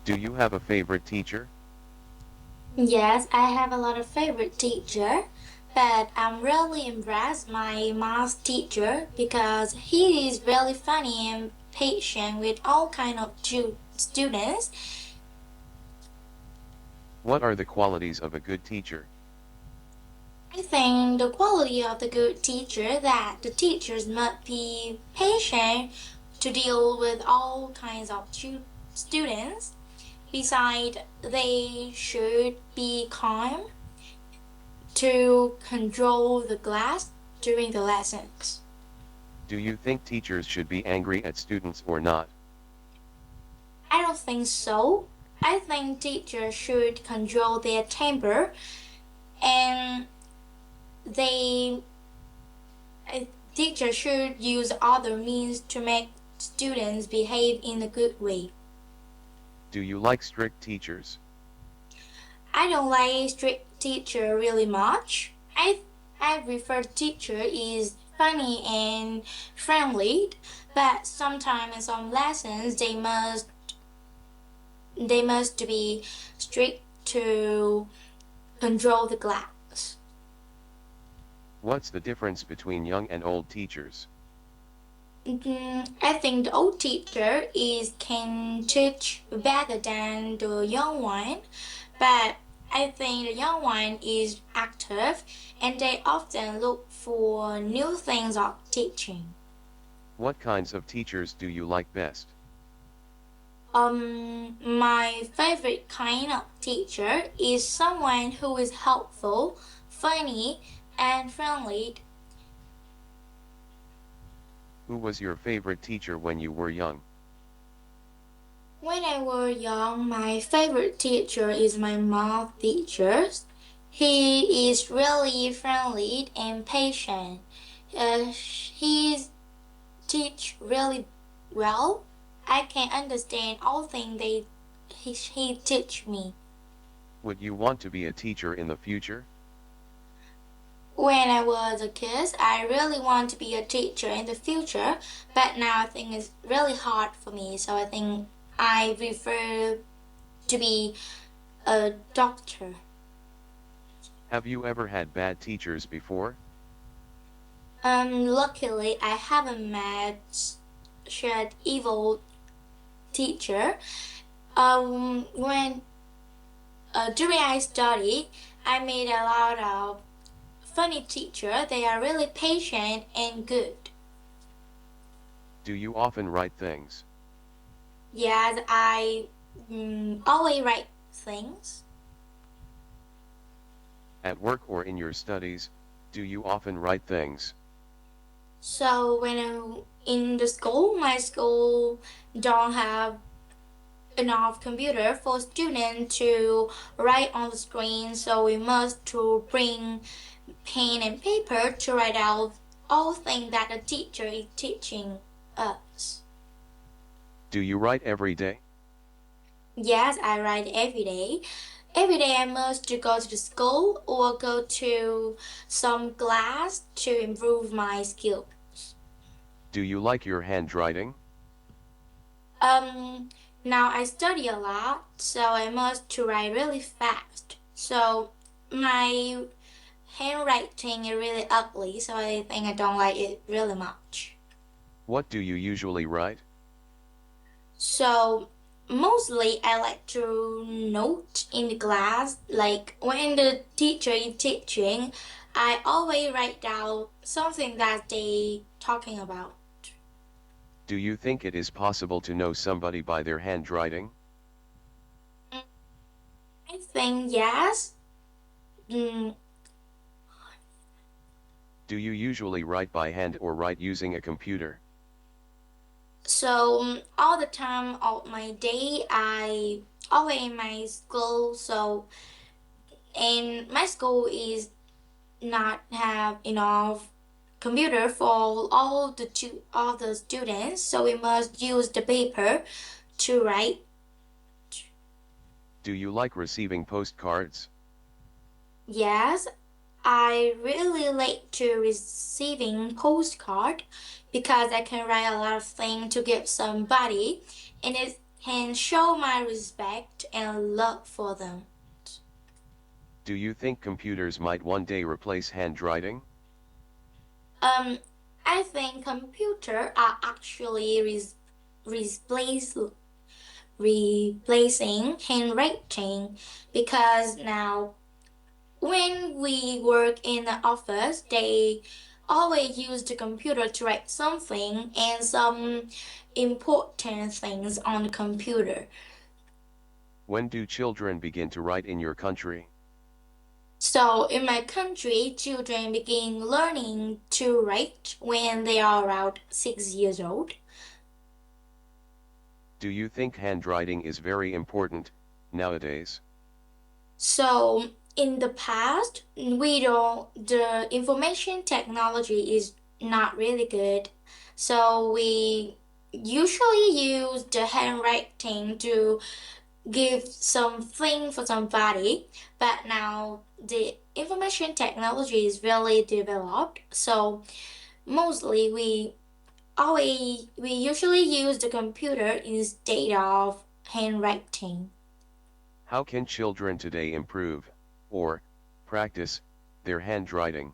Do you have a favorite teacher? Yes, I have a lot of favorite teacher, but I'm really impressed my math teacher because he is really funny and patient with all kind of students. What are the qualities of a good teacher? I think the quality of the good teacher that the teachers must be patient to deal with all kinds of students. Besides, they should be calm to control the class during the lessons. Do you think teachers should be angry at students or not? I don't think so. I think teachers should control their temper and they teachers should use other means to make students behave in a good way. Do you like strict teachers? I don't like strict teacher really much. I prefer teacher is funny and friendly, but sometimes in some lessons they must be strict to control the class. What's the difference between young and old teachers? I think the old teacher is can teach better than the young one, but I think the young one is active and they often look for new things of teaching. What kinds of teachers do you like best? My favorite kind of teacher is someone who is helpful, funny, and friendly. Who was your favorite teacher when you were young? When I was young, my favorite teacher is my math teacher. He is really friendly and patient. He teach really well. I can understand all things he teach me. Would you want to be a teacher in the future? When I was a kid, I really want to be a teacher in the future, but now I think it's really hard for me. So I think I prefer to be a doctor. Have you ever had bad teachers before? Luckily, I haven't met such evil teacher. When during I study, I made a lot of funny teacher. They are really patient and good. Do you often write things? Yes, I always write things. At work or in your studies, do you often write things? So when I'm in the school, my school don't have enough computer for students to write on the screen, so we must to bring pen and paper to write out all things that the teacher is teaching us. Do you write every day? Yes, I write every day. Every day I must to go to the school or go to some class to improve my skill. Do you like your handwriting? Um, Now I study a lot, so I must to write really fast. So my handwriting is really ugly, so I think I don't like it really much. What do you usually write? So mostly I like to note in the class, like when the teacher is teaching, I always write down something that they talking about. Do you think it is possible to know somebody by their handwriting? Mm, I think yes. Mm, Do you usually write by hand or write using a computer? So all the time of my day, I always in my school. So and my school is not have enough computer for all the students. So we must use the paper to write. Do you like receiving postcards? Yes, I really like to receiving postcard because I can write a lot of things to give somebody, and and show my respect and love for them. Do you think computers might one day replace handwriting? Um, I think computers are actually replace, replacing handwriting because now when we work in the office, they always use the computer to write something and some important things on the computer. When do children begin to write in your country? So in my country, children begin learning to write when they are around 6 years old. Do you think handwriting is very important nowadays? So in the past, the information technology is not really good. So we usually use the handwriting to give something for somebody, but now the information technology is really developed. So mostly we usually use the computer instead of handwriting. How can children today improve, or practice, their handwriting?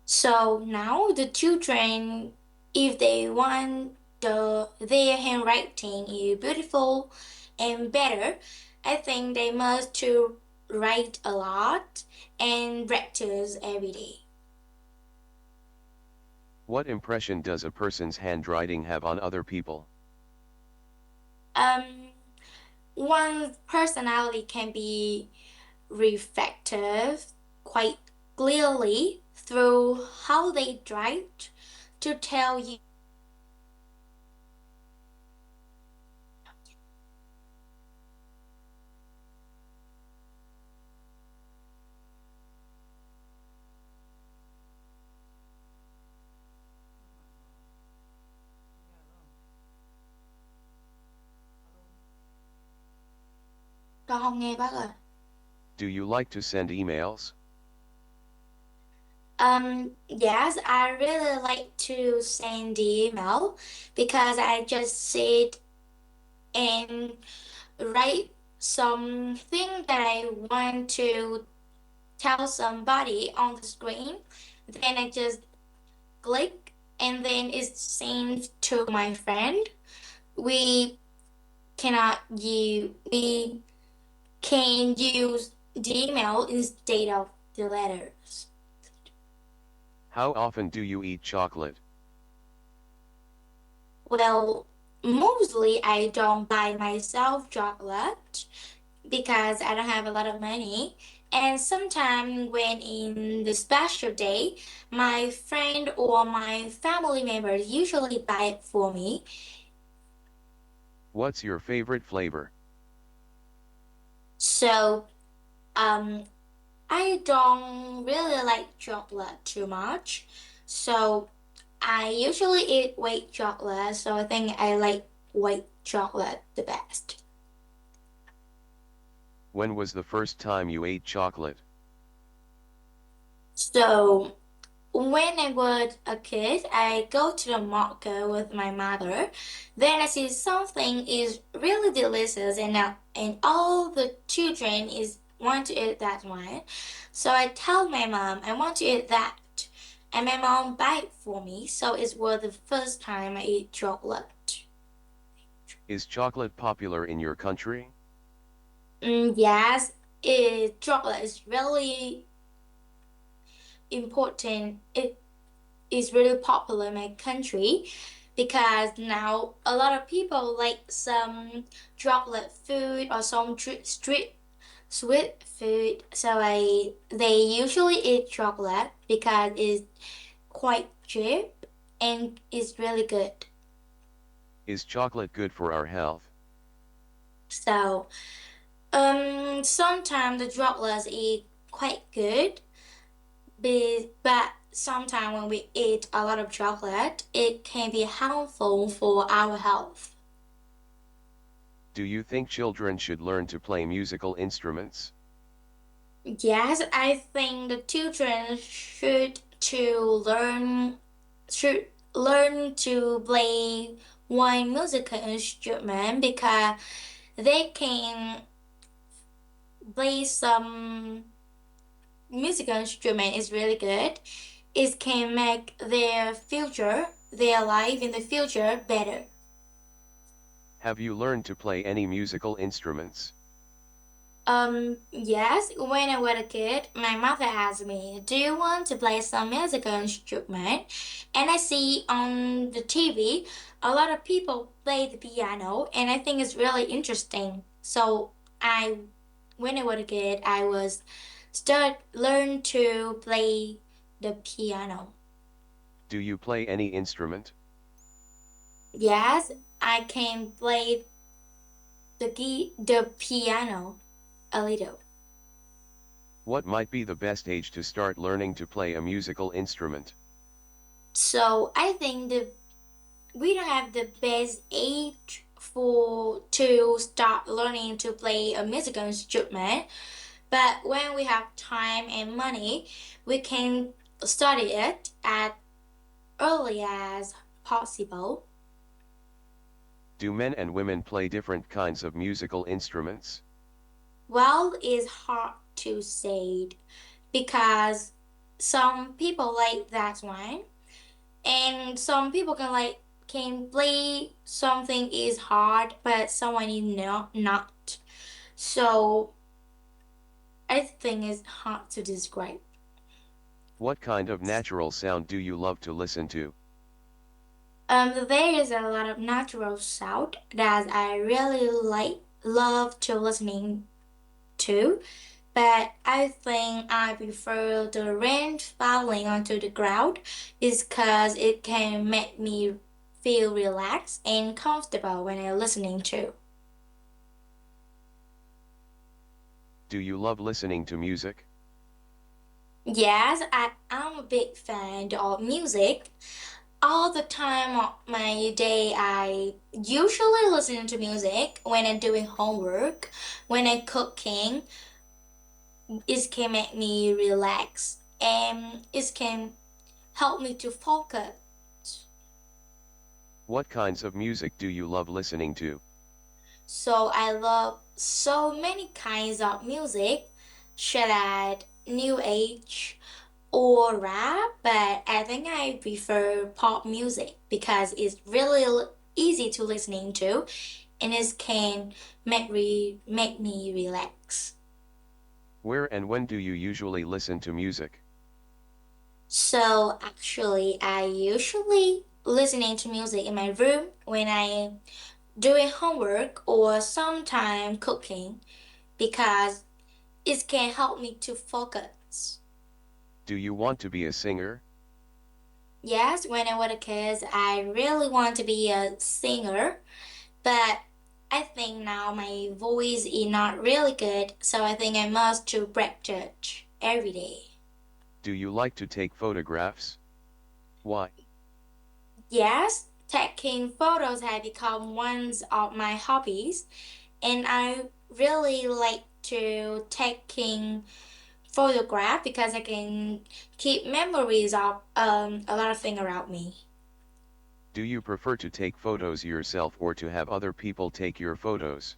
So now the children, if they want their handwriting is beautiful and better, I think they must to write a lot and practice every day. What impression does a person's handwriting have on other people? Um, One's personality can be reflective quite clearly through how they write to tell you. Con không nghe bác ơi. Do you like to send emails? Yes, I really like to send the email because I just sit and write something that I want to tell somebody on the screen. Then I just click and then it's sent to my friend. We we can use the email instead of the letters. How often do you eat chocolate? Well, mostly I don't buy myself chocolate because I don't have a lot of money. And sometimes when in the special day, my friend or my family members usually buy it for me. What's your favorite flavor? So, um, I don't really like chocolate too much. So I usually eat white chocolate, so I think I like white chocolate the best. When was the first time you ate chocolate? So when I was a kid, I go to the market with my mother. Then I see something is really delicious, and all the children is want to eat that one. So I tell my mom I want to eat that, and my mom buy it for me. So it was the first time I eat chocolate. Is chocolate popular in your country? Yes, chocolate is really important. It is really popular in my country because now a lot of people like some chocolate food or some street sweet food. So they usually eat chocolate because it's quite cheap and it's really good. Is chocolate good for our health? So sometimes the chocolates is quite good, but sometimes when we eat a lot of chocolate, it can be harmful for our health. Do you think children should learn to play musical instruments? Yes, I think the children should learn to play one musical instrument because they can play some musical instrument is really good. It can make their life in the future better. Have you learned to play any musical instruments? Yes, when I was a kid, my mother asked me, "Do you want to play some musical instrument?" And I see on the TV a lot of people play the piano, and I think it's really interesting. So when I was a kid, I was start learn to play the piano. Do you play any instrument? Yes, I can play the piano a little. What might be the best age to start learning to play a musical instrument? So I think we don't have the best age for to start learning to play a musical instrument, but when we have time and money, we can study it as early as possible. Do men and women play different kinds of musical instruments? Well, it's hard to say because some people like that one, and some people can play something is hard, but someone is not. So I think it's hard to describe. What kind of natural sound do you love to listen to? There is a lot of natural sound that I really love to listening to, but I think I prefer the rain falling onto the ground is because it can make me feel relaxed and comfortable when I'm listening to. Do you love listening to music? Yes, I'm a big fan of music. All the time of my day, I usually listen to music when I'm doing homework, when I'm cooking. It can make me relax and it can help me to focus. What kinds of music do you love listening to? So I love so many kinds of music, should I new age or rap, but I think I prefer pop music because it's really easy to listening to and it can make me relax. Where and when do you usually listen to music? So actually I usually listening to music in my room when I doing homework or sometime cooking because it can help me to focus. Do you want to be a singer? Yes, when I was a kid, I really want to be a singer, but I think now my voice is not really good, so I think I must to practice every day. Do you like to take photographs? Why? Yes, taking photos has become one of my hobbies, and I really like to taking photograph because I can keep memories of a lot of things around me. Do you prefer to take photos yourself or to have other people take your photos?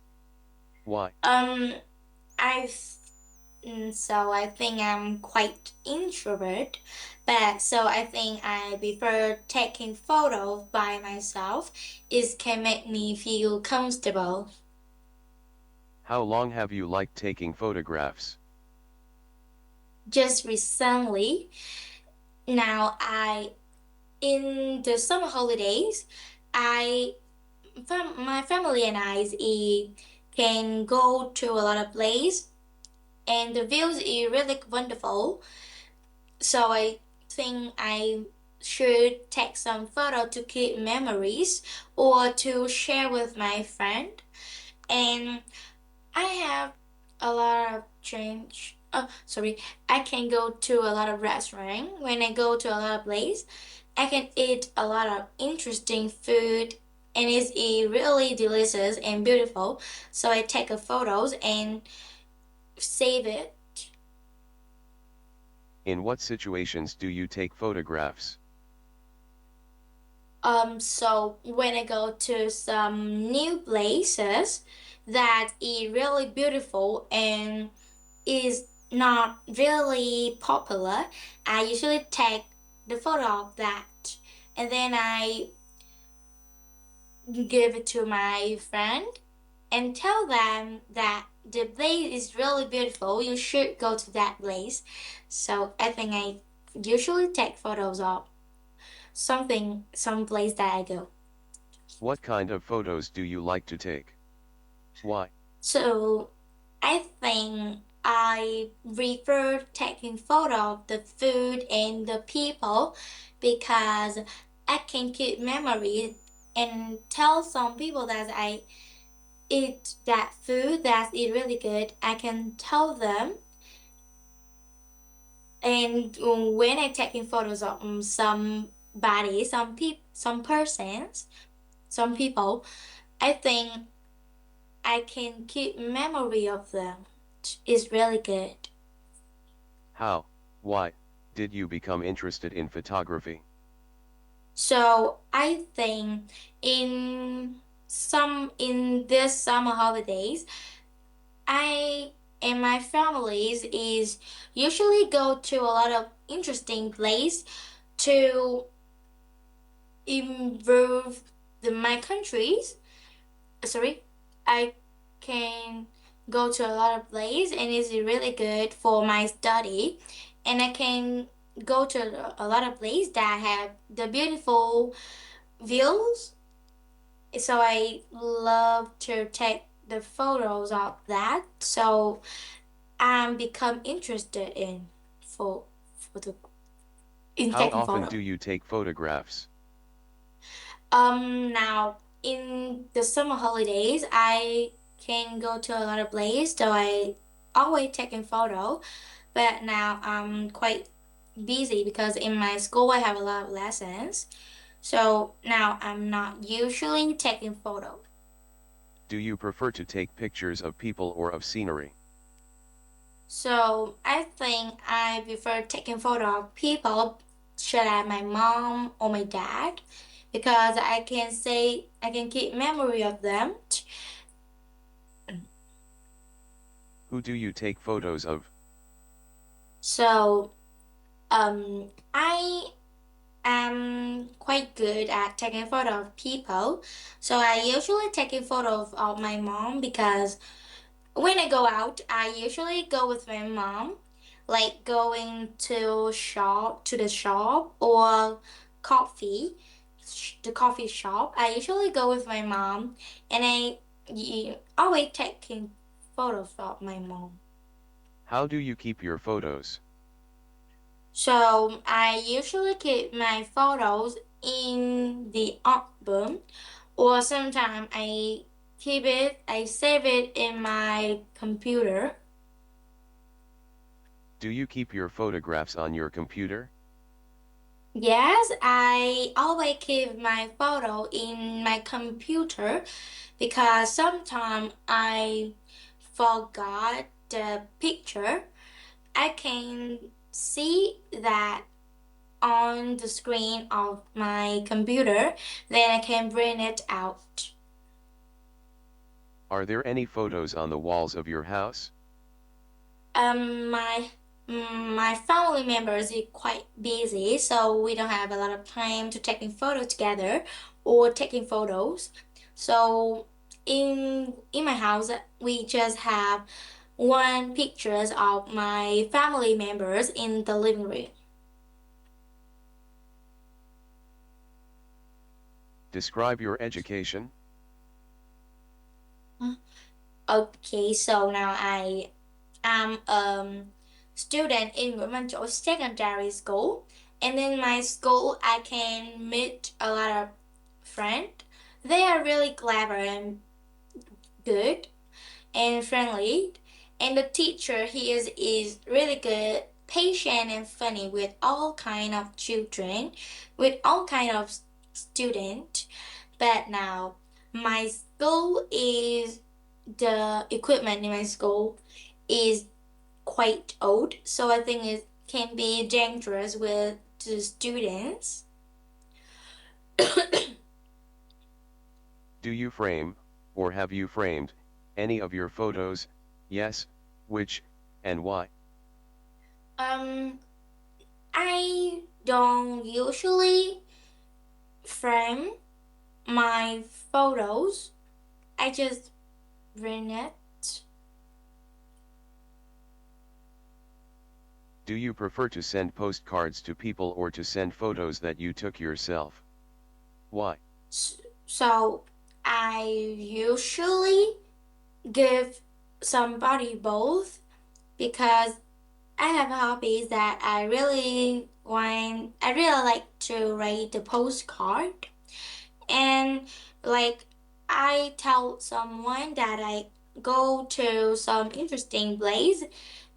Why? Um, I so I think I'm quite introvert, but so I think I prefer taking photos by myself. It can make me feel comfortable. How long have you liked taking photographs? Just recently, now I in the summer holidays, I my family and can go to a lot of places, and the views is really wonderful. So I think I should take some photo to keep memories or to share with my friend. And I have a lot of change. Oh, sorry. I can go to a lot of restaurant. When I go to a lot of place, I can eat a lot of interesting food and it's really delicious and beautiful. So I take a photos and save it. In what situations do you take photographs? So when I go to some new places that is really beautiful and is not really popular, I usually take the photo of that and then I give it to my friend and tell them that the place is really beautiful. You should go to that place. So I think I usually take photos of some place that I go. What kind of photos do you like to take? Why? So I think I prefer taking photo of the food and the people because I can keep memories and tell some people that I eat that food that is really good. I can tell them, and when I taking photos of somebody, some persons, some people, I think I can keep memory of them. It's really good. How? Why did you become interested in photography? So I think in this summer holidays, I and my families is usually go to a lot of interesting place to improve my countries. Sorry, I can go to a lot of place and it's really good for my study, and I can go to a lot of place that have the beautiful views. So I love to take the photos of that. So I'm become interested for the in How taking often photo. do you take photographs? Now in the summer holidays, I can go to a lot of places, so I always taking photo. But now I'm quite busy because in my school I have a lot of lessons. So now I'm not usually taking photo. Do you prefer to take pictures of people or of scenery? So I think I prefer taking photo of people, should I my mom or my dad, because I can keep memory of them. Who do you take photos of? So I am quite good at taking photo of people. So I usually take a photo of my mom because when I go out, I usually go with my mom, like going to the shop or coffee, the coffee shop. I usually go with my mom, and always taking photos of my mom. How do you keep your photos? So I usually keep my photos in the album, or sometimes I save it in my computer. Do you keep your photographs on your computer? Yes, I always keep my photo in my computer because sometimes I forgot the picture. I can see that on the screen of my computer, then I can bring it out. Are there any photos on the walls of your house? My my family members are quite busy, so we don't have a lot of time to taking photo together or taking photos. So in my house, we just have one pictures of my family members in the living room. Describe your education. Okay, so now I am student in Nguyễn Văn Trỗi Secondary School, and in my school I can meet a lot of friends. They are really clever and good and friendly, and the teacher is really good, patient and funny with all kind of children, with all kind of student. But now my school is the equipment in my school is quite old, so I think it can be dangerous with the students. Do you frame, or have you framed, any of your photos? Yes, which, and why? um, I don't usually frame my photos. I just bring it. Do you prefer to send postcards to people or to send photos that you took yourself? Why? So I usually give somebody both because I have hobbies that I really want. I really like to write the postcard, and like I tell someone that I go to some interesting place,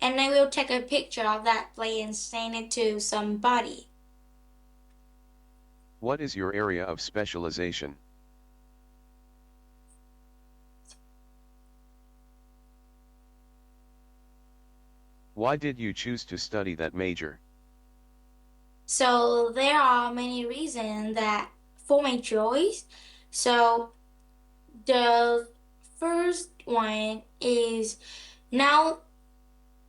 and I will take a picture of that place and send it to somebody. What is your area of specialization? Why did you choose to study that major? So there are many reasons that for my choice. So the first one is now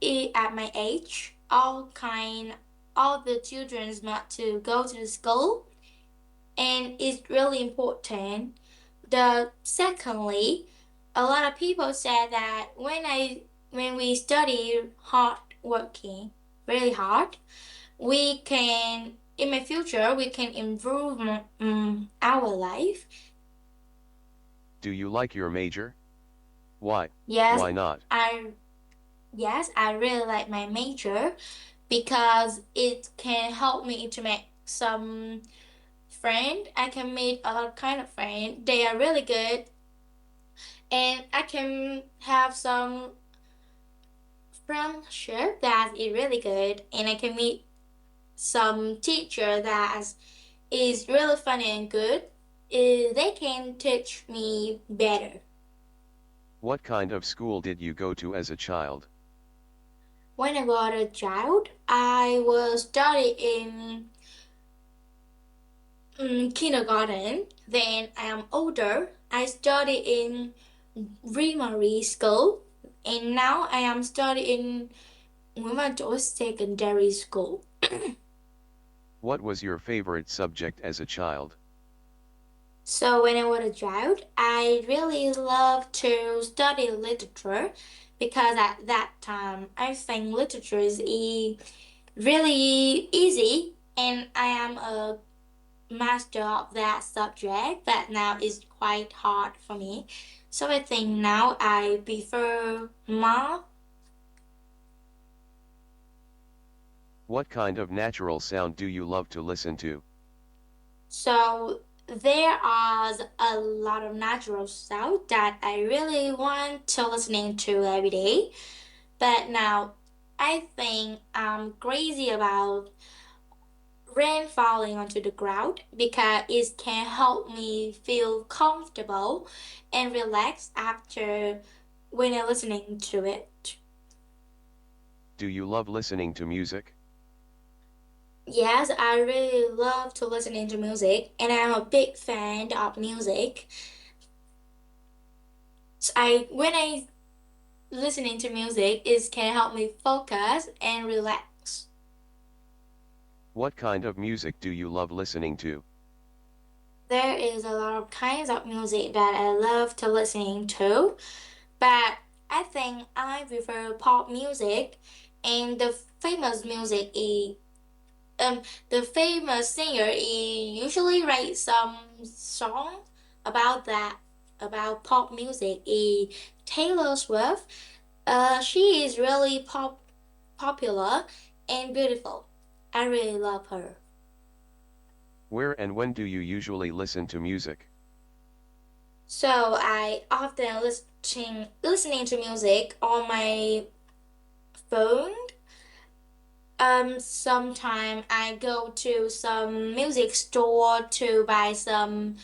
at my age, all the children want to go to the school, and it's really important. The secondly, a lot of people say that when we study hard working really hard, we can in my future we can improve our life. Do you like your major? Why? Yes, Why not? I yes, I really like my major because it can help me to make some friend. I can meet a lot of kind of friend. They are really good, and I can have some friendship that is really good, and I can meet some teacher that is really funny and good. They can teach me better. What kind of school did you go to as a child? When I was a child, I was studying in kindergarten. Then I am older. I study in primary school, and now I am studying Nguyễn Văn Trỗi secondary school. What was your favorite subject as a child? So when I was a child, I really loved to study literature because at that time I think literature is really easy, and I am a master of that subject, but now it's quite hard for me. So I think now I prefer math. What kind of natural sound do you love to listen to? So there are a lot of natural sound that I really want to listening to every day. But now I think I'm crazy about rain falling onto the ground because it can help me feel comfortable and relaxed after when I'm listening to it. Do you love listening to music? Yes, I really love to listen to music, and I'm a big fan of music. So I when I listening to music, it can help me focus and relax. What kind of music do you love listening to? There is a lot of kinds of music that I love to listening to, but I think I prefer pop music, and famous music is um the famous singer he usually writes some song about that about pop music is Taylor Swift. She is really popular and beautiful. I really love her. Where and when do you usually listen to music? So I often listening to music on my phone. Sometime I go to some music store to buy some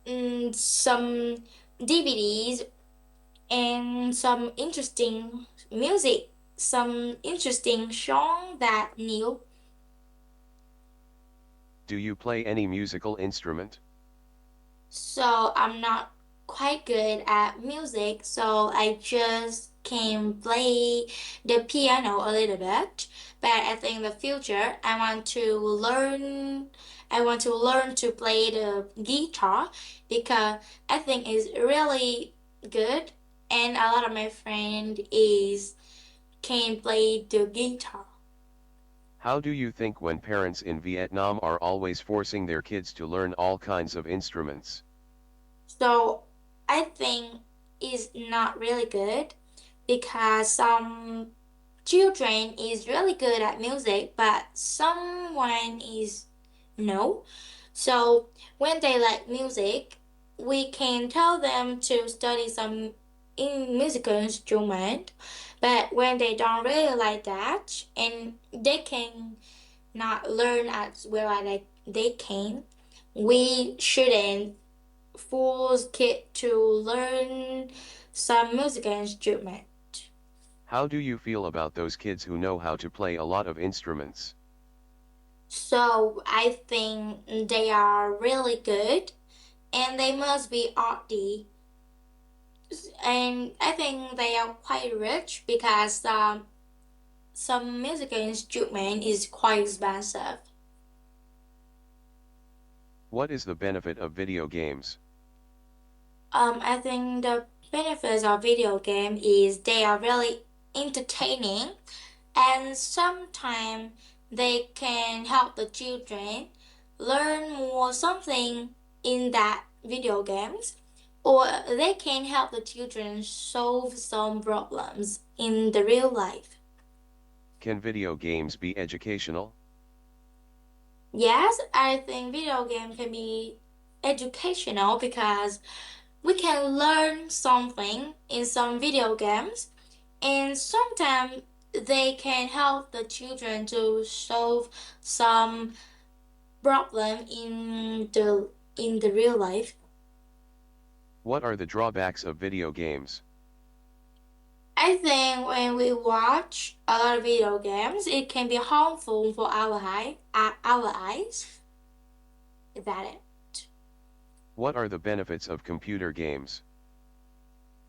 DVDs and some interesting music, some interesting song that new. Do you play any musical instrument? So I'm not quite good at music, so I just can play the piano a little bit. But I think in the future I want to learn to play the guitar because I think it's really good and a lot of my friend is can play the guitar. How do you think when parents in Vietnam are always forcing their kids to learn all kinds of instruments? So I think it's not really good because some children is really good at music, but someone is no. So when they like music, we can tell them to study some in musical instrument, but when they don't really like that and they can not learn as well as they can, we shouldn't force kids to learn some musical instrument. How do you feel about those kids who know how to play a lot of instruments? So I think they are really good and they must be arty. And I think they are quite rich because some musical instrument is quite expensive. What is the benefit of video games? I think the benefits of video game is they are really entertaining and sometimes they can help the children learn more something in that video games or they can help the children solve some problems in the real life. Can video games be educational? Yes, I think video game can be educational because we can learn something in some video games and sometimes they can help the children to solve some problem in the real life. What are the drawbacks of video games? I think when we watch a lot of video games, it can be harmful for our eyes. Is that it? What are the benefits of computer games?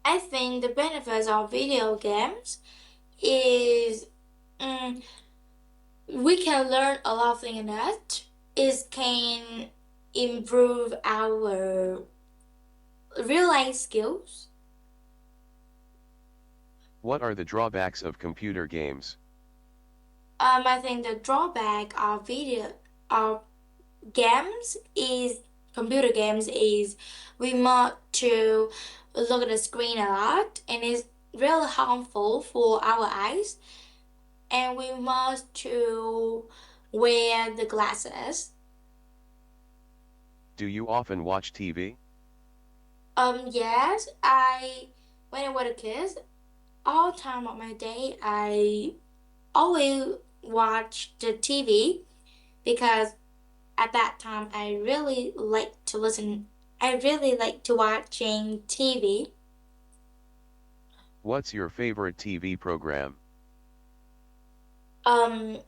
I think the benefits of video games is mm, we can learn a lot of things in it. It can improve our real life skills. What are the drawbacks of computer games? I think the drawback of video of games is computer games is we must to look at the screen a lot and it's really harmful for our eyes and we must to wear the glasses. Do you often watch TV? Yes, I when I was a kid, all time of my day I always watch the TV because at that time I really like to listen. I really like to watching TV. What's your favorite TV program? Um,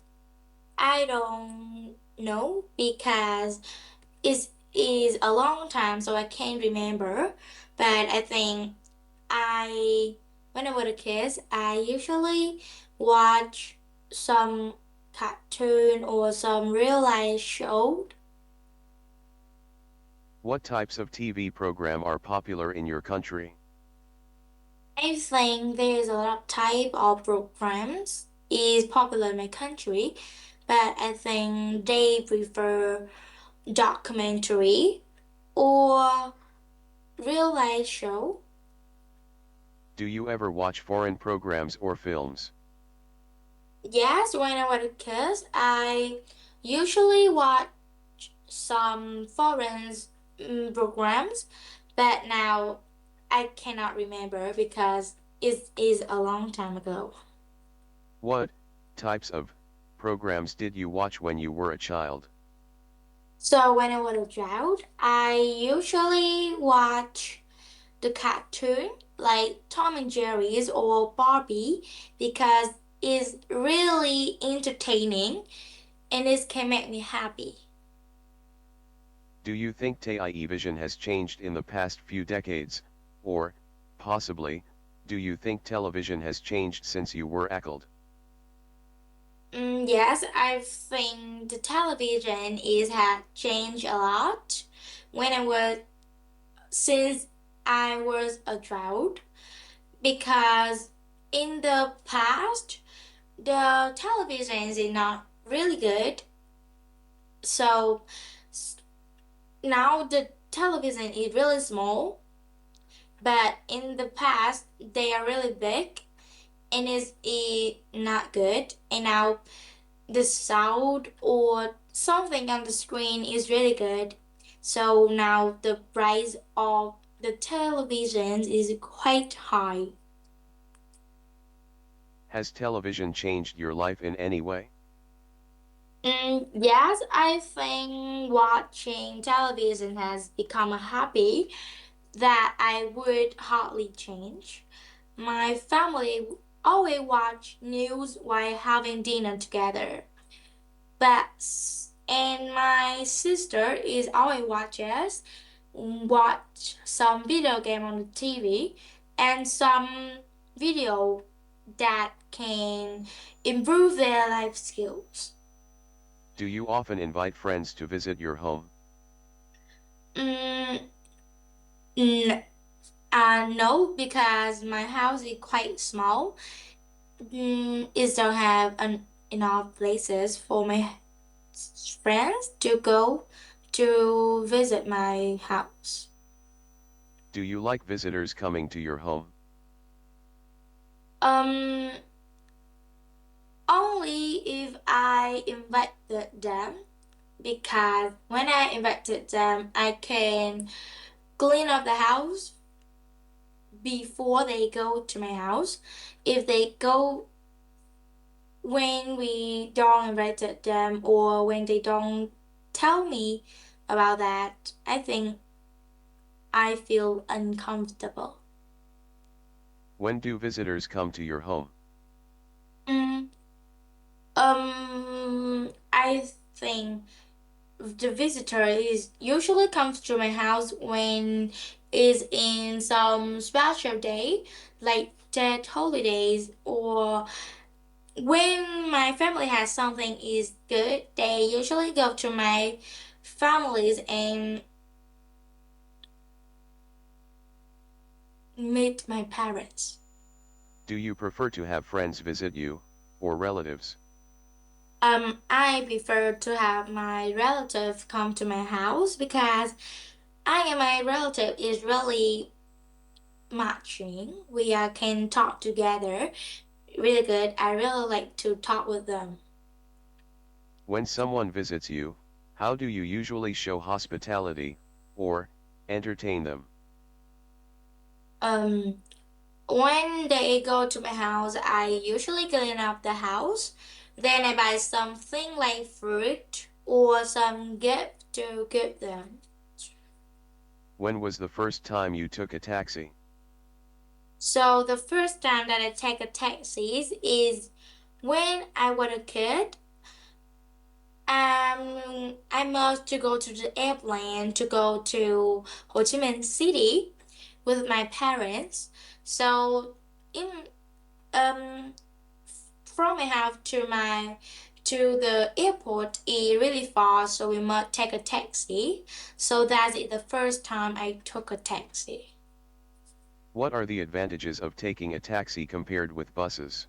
I don't know because it is a long time, so I can't remember. But I think I when I was a kid, I usually watch some cartoon or some real life show. What types of TV program are popular in your country? I think there's a lot of type of programs is popular in my country, but I think they prefer documentary or real life show. Do you ever watch foreign programs or films? Yes, when I was a kid, I usually watch some foreign programs, but now I cannot remember because it is a long time ago. What types of programs did you watch when you were a child? So when I was a child, I usually watch the cartoon like Tom and Jerry's or Barbie because it's really entertaining and it can make me happy. Do you think television has changed in the past few decades, or, possibly, do you think television has changed since you were a child? Yes, I think the television is had changed a lot when I was since I was a child because in the past the television is not really good. So now the television is really small, but in the past they are really big and is not good. And now the sound or something on the screen is really good. So now the price of the television is quite high. Has television changed your life in any way? Yes, I think watching television has become a hobby that I would hardly change. My family always watch news while having dinner together. But and my sister is always watch some video game on the TV and some video that can improve their life skills. Do you often invite friends to visit your home? Mm, n- no, because my house is quite small. It don't have enough places for my friends to go to visit my house. Do you like visitors coming to your home? Um, Only if I invited them, because when I invited them, I can clean up the house before they go to my house. If they go when we don't invited them or when they don't tell me about that, I think I feel uncomfortable. When do visitors come to your home? Mm, I think the visitor is usually comes to my house when is in some special day like that holidays or when my family has something is good they usually go to my families and meet my parents. Do you prefer to have friends visit you, or relatives? I prefer to have my relative come to my house because I and my relative is really matching. We can talk together really good. I really like to talk with them. When someone visits you, how do you usually show hospitality, or entertain them? Um, when they go to my house, I usually clean up the house. Then I buy something like fruit or some gift to give them. When was the first time you took a taxi? So the first time that I take a taxi is when I was a kid. I must to go to the airplane to go to Ho Chi Minh City with my parents. So in um from my house to the airport is really far, so we must take a taxi. So that is the first time I took a taxi. What are the advantages of taking a taxi compared with buses?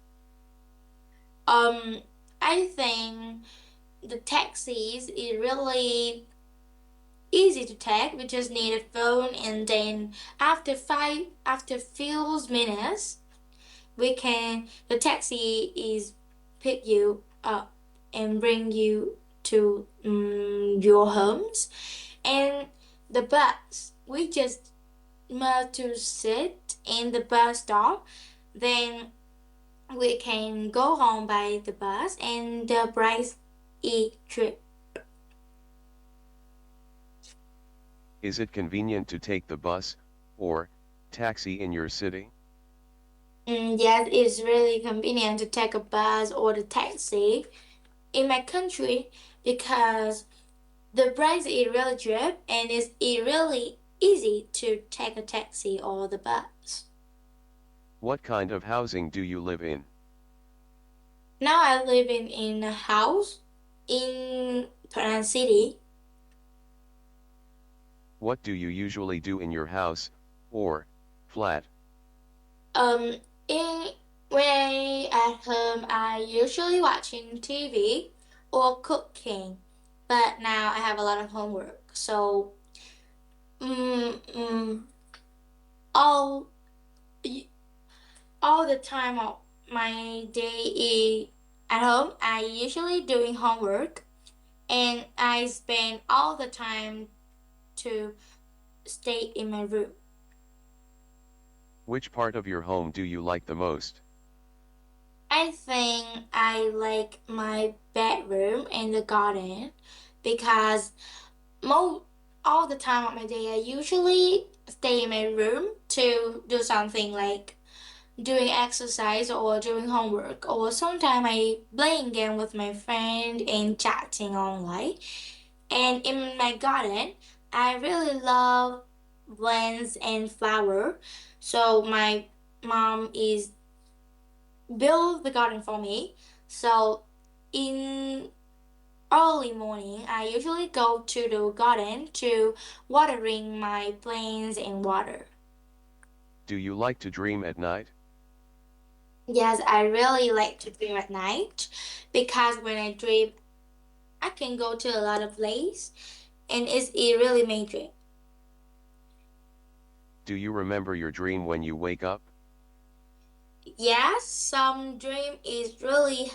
Um, I think the taxis is really easy to take. We just need a phone, and then after few minutes, we can the taxi is pick you up and bring you to your homes, and the bus we just must to sit in the bus stop. Then we can go home by the bus, and the price is cheap. Is it convenient to take the bus, or taxi in your city? Yes, it's really convenient to take a bus or the taxi in my country because The price is really cheap and it's really easy to take a taxi or the bus. What kind of housing do you live in? Now I live in a house in Penang City. What do you usually do in your house, or flat? Um, in when I at home, I usually watching TV or cooking, but now I have a lot of homework, so mm, mm, all all the time of my day is at home. I usually doing homework, and I spend all the time to stay in my room. Which part of your home do you like the most? I think I like my bedroom and the garden because most all the time of my day I usually stay in my room to do something like doing exercise or doing homework or sometimes I playing game with my friend and chatting online. And in my garden, I really love plants and flower. So my mom is build the garden for me. So in early morning, I usually go to the garden to watering my plants and water. Do you like to dream at night? Yes, I really like to dream at night because when I dream, I can go to a lot of places and it really made dream. Do you remember your dream when you wake up? Yes, some dream is really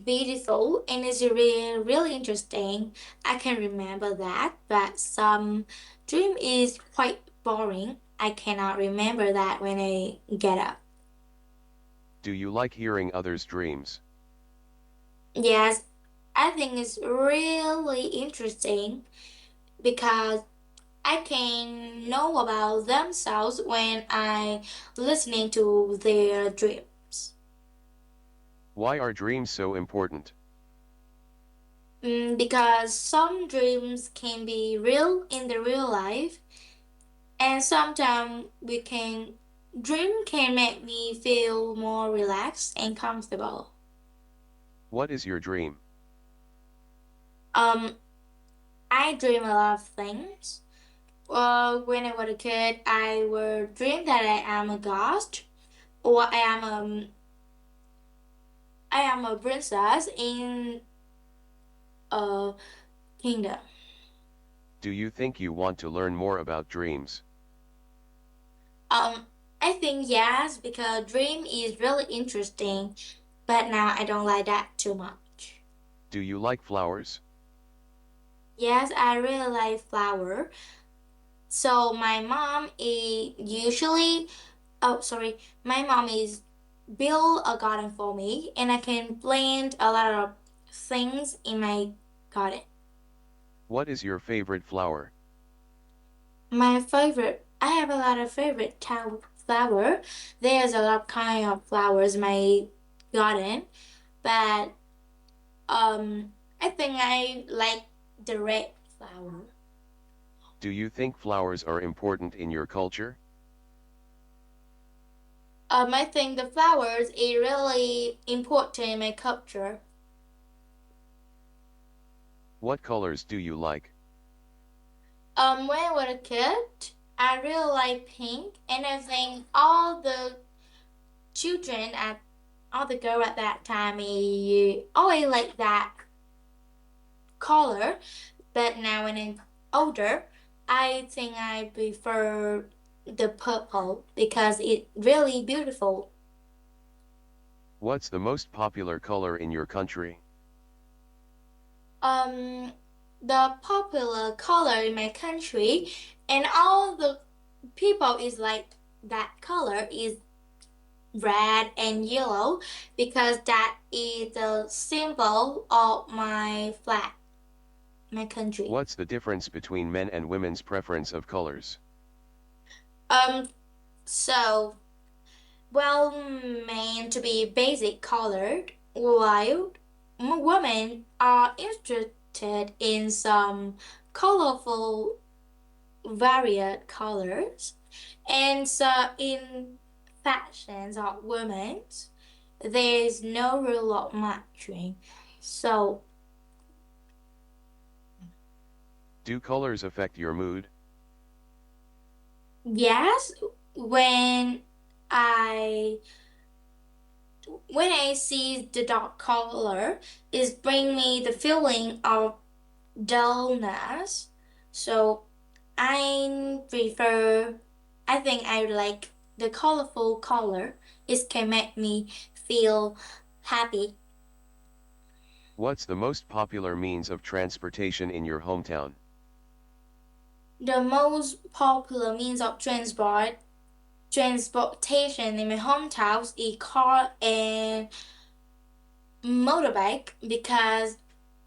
beautiful and it's really interesting. I can remember that, but some dream is quite boring. I cannot remember that when I get up. Do you like hearing others' dreams? Yes, I think it's really interesting because I can know about themselves when I listening to their dreams. Why are dreams so important? Because some dreams can be real in the real life, and sometimes we can dream can make me feel more relaxed and comfortable. What is your dream? Um, I dream a lot of things. When I was a kid, I would dream that I am a ghost or I am a princess in a kingdom. Do you think you want to learn more about dreams? Um, I think yes, because dream is really interesting, but now I don't like that too much. Do you like flowers? Yes, I really like flower. So my mom is usually, oh sorry, my mom is build a garden for me, and I can plant a lot of things in my garden. What is your favorite flower? My favorite, I have a lot of favorite type of flower. There's a lot of kind of flowers in my garden, but I think I like the red flower. Do you think flowers are important in your culture? I think the flowers is really important in my culture. What colors do you like? When I was a kid, I really like pink, and I think all the children at all the girl at that time always like that color. But now when I'm older, I think I prefer the purple because it's really beautiful. What's the most popular color in your country? Um, the popular color in my country and all the people is like that color is red and yellow because that is the symbol of my flag, my country. What's the difference between men and women's preference of colors? Um, so well, men to be basic colored, while women are interested. interested in some colorful, varied colors. And so in fashions of women, there's no rule of matching. So Do colors affect your mood? yes, when I when I see the dark color, it bring me the feeling of dullness. So I prefer, I think I like the colorful color. It can make me feel happy. What's the most popular means of transportation in your hometown? The most popular means of transportation in my hometown is car and motorbike because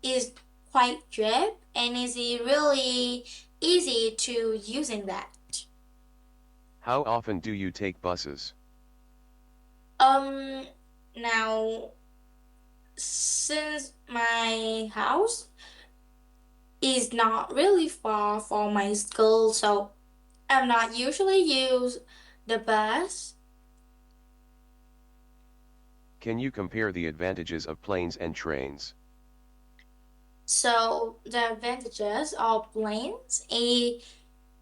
it's quite cheap and it's really easy to using that. How often do you take buses? Um, now since my house is not really far from my school, so I'm not usually use the bus. Can you compare the advantages of planes and trains? So the advantages of planes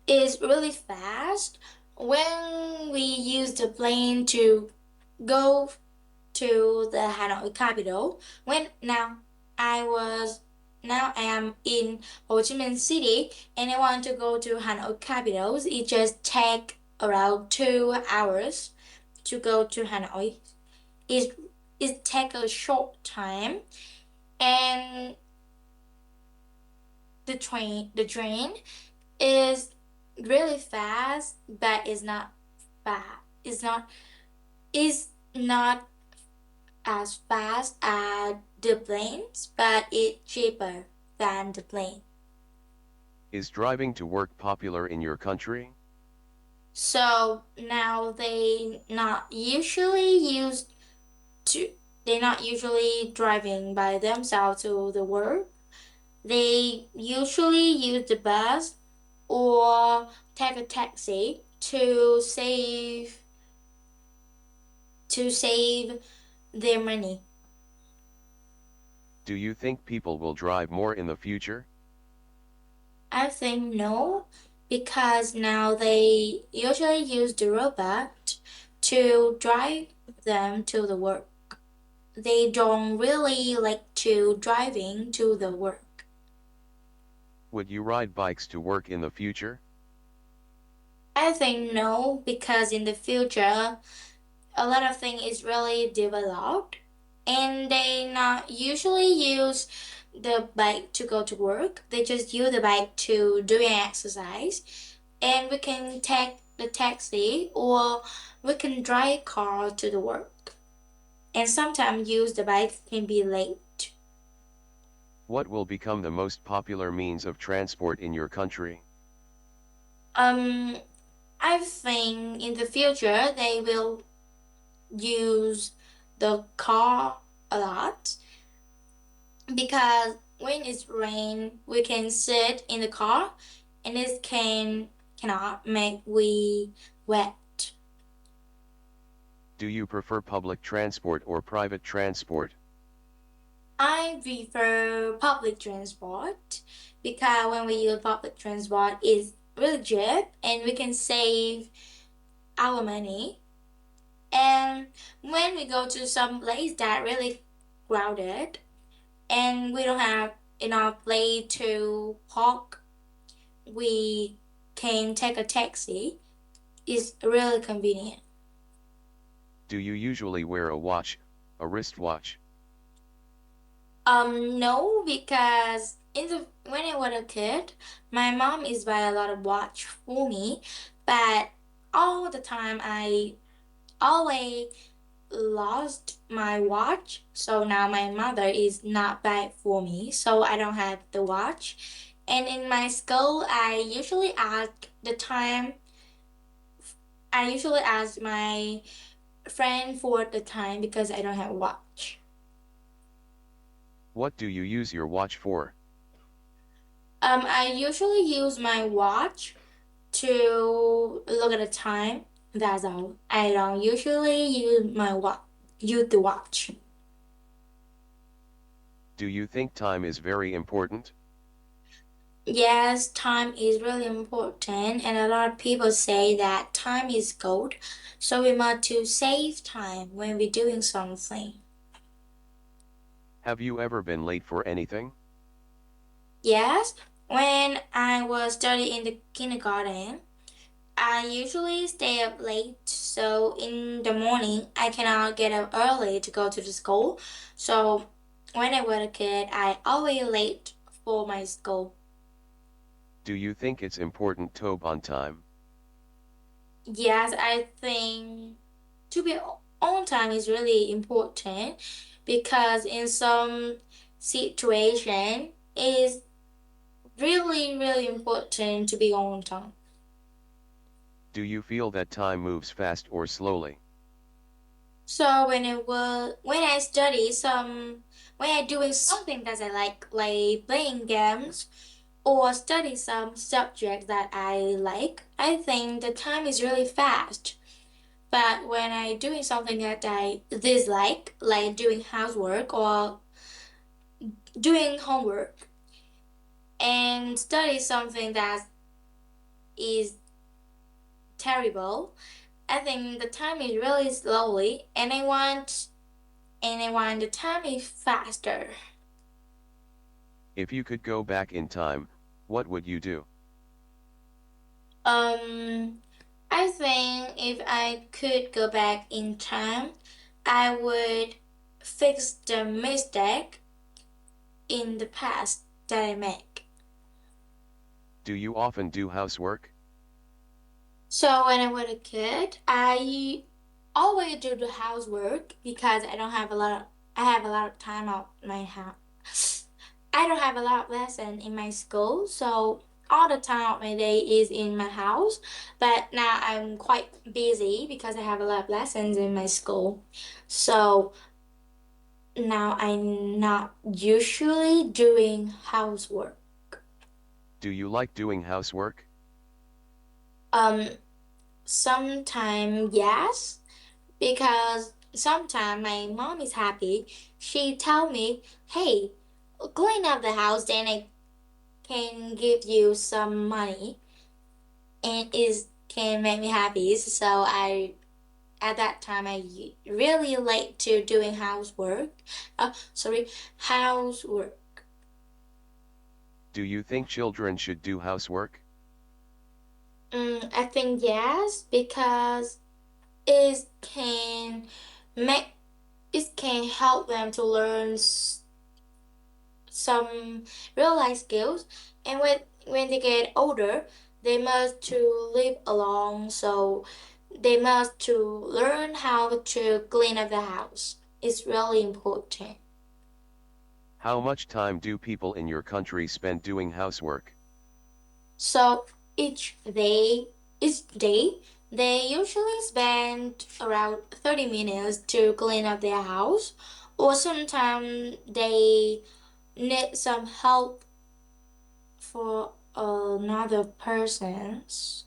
is really fast. When we use the plane to go to the Hanoi capital, when I was now I am in Ho Chi Minh City and I want to go to Hanoi capital, it just take around 2 hours to go to Hanoi. It it take a short time and the train is really fast, but it's not fast. It's not as fast as the planes, but it's cheaper than the plane. Is driving to work popular in your country? So now to they're not usually driving by themselves to the work. They usually use the bus or take a taxi to save their money. Do you think people will drive more in the future? I think no, because now they usually use the robot to drive them to the work. They don't really like to driving to the work. Would you ride bikes to work in the future? I think no, because in the future, a lot of things is really developed, and they not usually use the bike to go to work. They just use the bike to do an exercise, and we can take the taxi or we can drive car to the work. And sometimes use the bike can be late. What will become the most popular means of transport in your country? Um, I think in the future they will use the car a lot because when it's rain, we can sit in the car and it cannot make we wet. Do you prefer public transport or private transport? I prefer public transport because when we use public transport, it's really cheap and we can save our money. And when we go to some place that really crowded and we don't have enough place to park, we can take a taxi. It's really convenient. Do you usually wear a watch, a wristwatch? No, because in the when I was a kid, my mom is buy a lot of watch for me, but all the time I always lost my watch. So now my mother is not buy it for me, so I don't have the watch. And in my school, I usually ask my friend for the time because I don't have a watch. What do you use your watch for? I usually use my watch to look at the time. That's all. I don't usually use the watch. Do you think time is very important? Yes, time is really important, and a lot of people say that time is gold, so we must to save time when we're doing something. Have you ever been late for anything? Yes, when I was studying in the kindergarten, I usually stay up late, so in the morning I cannot get up early to go to the school. So when I was a kid, I always late for my school. Do you think it's important to be on time? Yes, I think to be on time is really important because in some situation it is really important to be on time. Do you feel that time moves fast or slowly? So when I study when I doing something that I like playing games or study some subject that I like, I think the time is really fast. But when I doing something that I dislike, like doing housework or doing homework and study something that is terrible, I think the time is really slowly and I want the time is faster. If you could go back in time, what would you do? Um, I think if I could go back in time, I would fix the mistake in the past that I make. Do you often do housework? So when I was a kid, I always do the housework because I have a lot of time at my house. I don't have a lot of lesson in my school, so all the time of my day is in my house. But now I'm quite busy because I have a lot of lessons in my school. So now I'm not usually doing housework. Do you like doing housework? Um, Sometime yes, because sometimes my mom is happy. She tell me, "Hey, clean up the house, then I can give you some money." And it can make me happy. So I at that time I really like to doing housework. Sorry, housework. Do you think children should do housework? I think yes because it can make it can help them to learn some real life skills, and when they get older they must to live alone, so they must to learn how to clean up the house. It's really important. How much time do people in your country spend doing housework? So each day each day they usually spend around 30 minutes to clean up their house, or sometimes they need some help for another person's.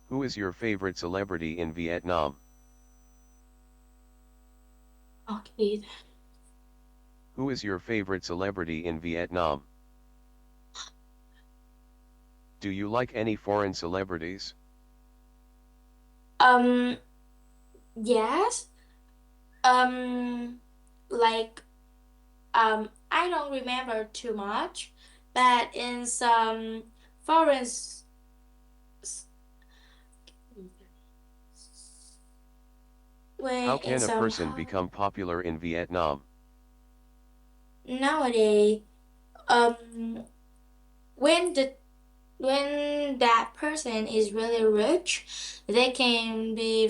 Who is your favorite celebrity in Vietnam? Okay. Who is your favorite celebrity in Vietnam? Do you like any foreign celebrities? Um, yes. Um, like, I don't remember too much, but in some foreign, when How in can a some person become popular in Vietnam? nowadays, um, when the when that person is really rich, they can be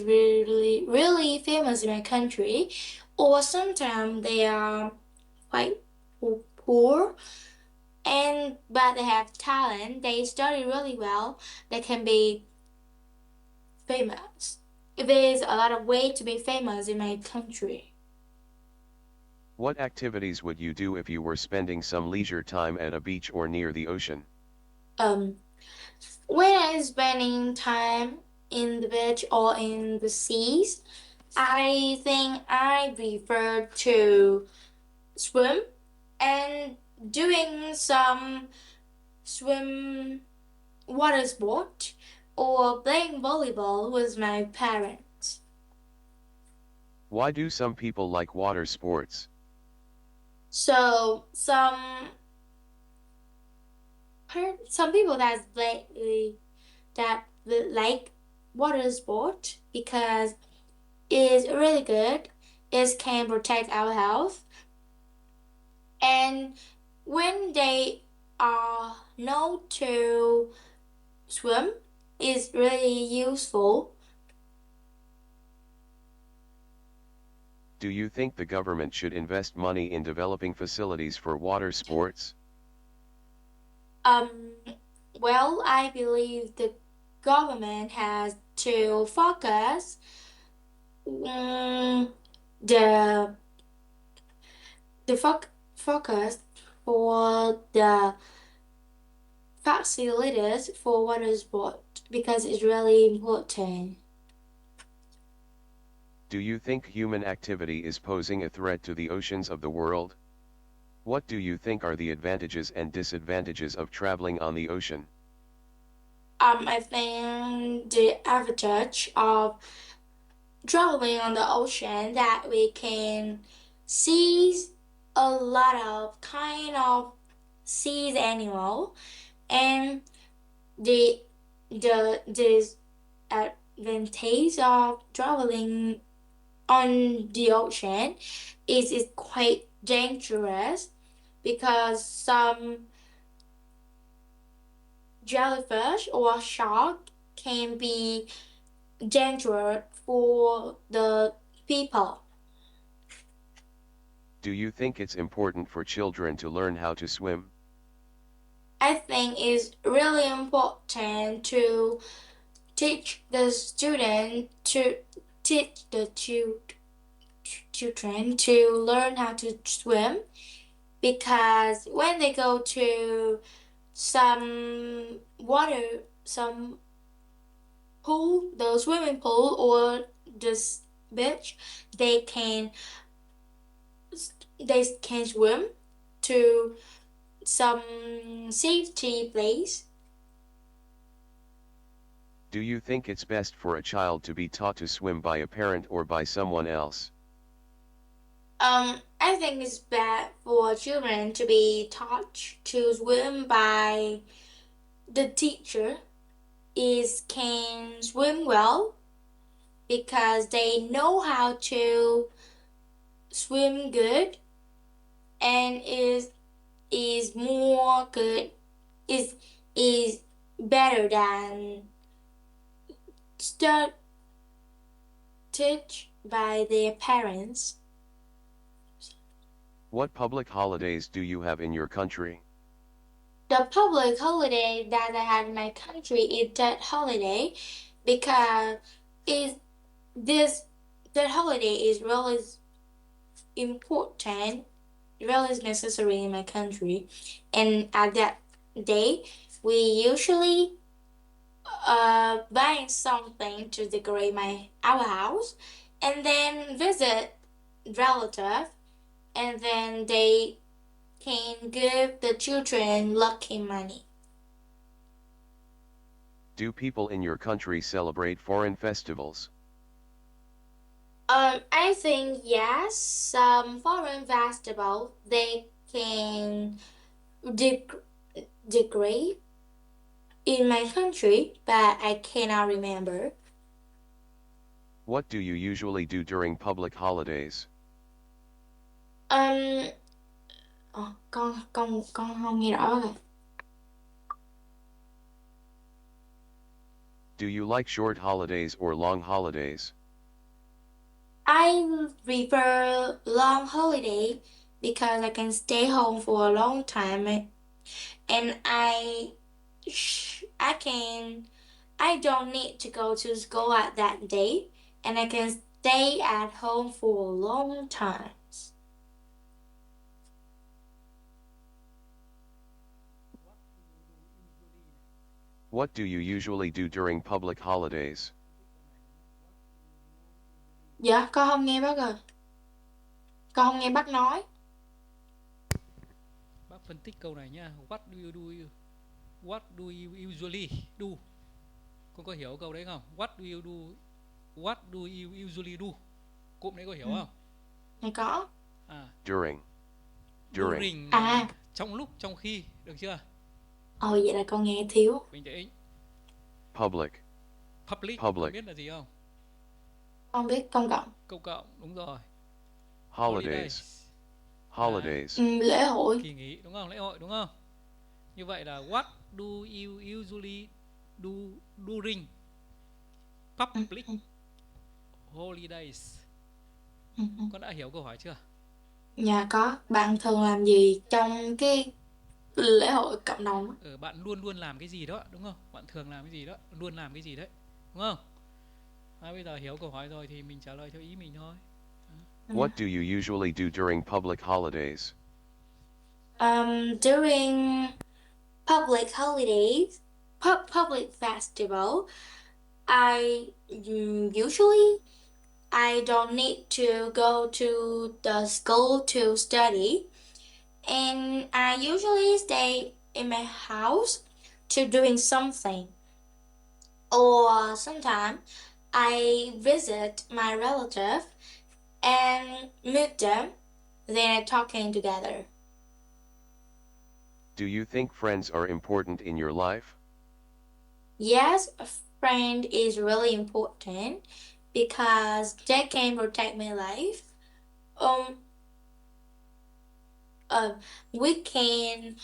really famous in my country, or sometimes they are quite poor and but they have talent. They study really well. They can be famous. There is a lot of way to be famous in my country. What activities would you do if you were spending some leisure time at a beach or near the ocean? Um, when I'm spending time in the beach or in the seas, I think I prefer to swim and doing some swim water sport or playing volleyball with my parents. Why do some people like water sports? So some people that like water sport because it's really good. It can protect our health, and when they are know to swim, it's really useful. Do you think the government should invest money in developing facilities for water sports? Um, well, I believe the government has to focus um, the focus for the facilities for water sport because it's really important. Do you think human activity is posing a threat to the oceans of the world? What do you think are the advantages and disadvantages of traveling on the ocean? I think the advantage of traveling on the ocean that we can see a lot of kind of sea animal and the disadvantage of traveling on the ocean is it's quite dangerous because some jellyfish or shark can be dangerous for the people. Do you think it's important for children to learn how to swim? I think it's really important to teach the student to teach the children to learn how to swim because when they go to some pool, the swimming pool or the beach, they can they can swim to some safety place. Do you think it's best for a child to be taught to swim by a parent or by someone else? I think it's bad for children to be taught to swim by the teacher is can swim well because they know how to swim good and is more good is is better than started by their parents. What public holidays do you have in your country? The public holiday that I have in my country is that holiday because is this that holiday is really important, really necessary in my country, and at that day we usually buying something to decorate our house, and then visit relative, and then they can give the children lucky money. Do people in your country celebrate foreign festivals? I think yes, some foreign festival they can dec- degrade in my country, but I cannot remember. What do you usually do during public holidays? Um, con không nghe rõ rồi. Do you like short holidays or long holidays? I prefer long holiday because I can stay home for a long time and I can I don't need to go to school at that day and I can stay at home for a long time. What do you usually do during public holidays? Dạ, con không nghe bác ơi. Con không nghe bác nói. Bác phân tích câu này nhá. What do you usually do? Con có hiểu câu đấy không? What do you usually do? Cụm đấy có hiểu Ừ. không? Này có. À, During. during À. trong lúc, trong khi, được chưa? Vậy là con nghe thiếu. Bình tĩnh. Public. Public, Public. con biết là gì không? Con biết công cộng. Công cộng, đúng rồi. Holidays. Holidays. Lễ hội. Kỳ nghỉ, đúng không? Lễ hội, đúng không? Như vậy là what do you usually do during public holidays? Con đã hiểu câu hỏi chưa? Dạ có. Bạn thường làm gì trong cái lễ hội cộng đồng? Bạn luôn luôn làm cái gì đó, đúng không? Bạn thường làm cái gì đó, luôn làm cái gì đấy, đúng không? Bây giờ hiểu câu hỏi rồi thì mình trả lời theo ý mình thôi. What do you usually do during public holidays? During public holidays, public festival, usually I don't need to go to the school to study, and I usually stay in my house to doing something. Or sometimes I visit my relative and meet them, then talking together. Do you think friends are important in your life? Yes, a friend is really important because they can protect my life. We can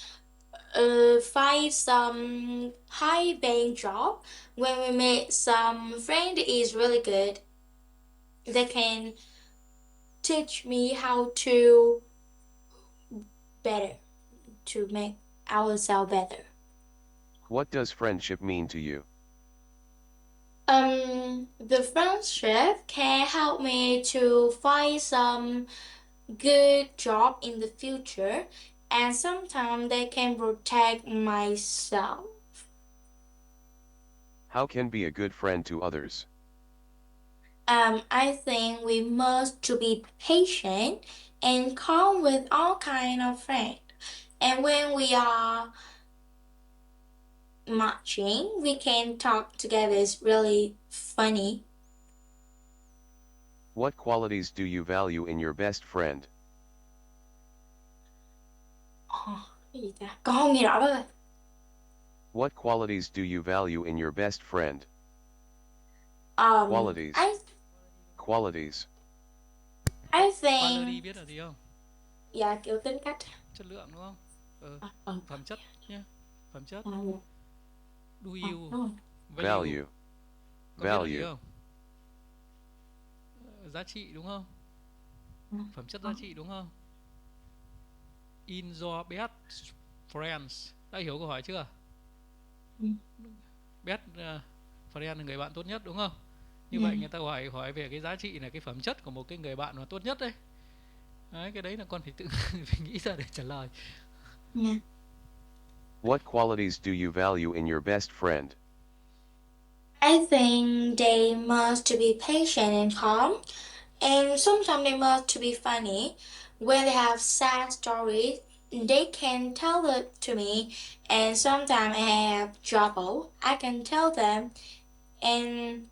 find some high paying job when we meet some friend is really good. They can teach me how to better, to make ourselves better. What does friendship mean to you? The friendship can help me to find some good job in the future, and sometimes they can protect myself. How can be a good friend to others? I think we must to be patient and calm with all kind of friends. And when we are marching, we can talk together. It's really funny. What qualities do you value in your best friend? Cái gì ta? Con không nghe rõ bác ơi. What qualities do you value in your best friend? Qualities. Qualities. I think. Quality biết là gì không? Dạ, kiểu tính cách. Chất lượng đúng không? Phẩm chất nhé. Phẩm chất. Do you Value. Có biết là gì Value. không? Giá trị đúng không? Phẩm chất giá trị đúng không? In your best friends. Đã hiểu câu hỏi chưa? Best friend là người bạn tốt nhất đúng không? Như vậy người ta hỏi về cái giá trị là cái phẩm chất của một cái người bạn mà tốt nhất đấy. Đấy, cái đấy là con phải tự phải nghĩ ra để trả lời. What qualities do you value in your best friend? I think they must to be patient and calm, and sometimes they must to be funny. When they have sad stories, they can tell it to me, and sometimes I have trouble, I can tell them, and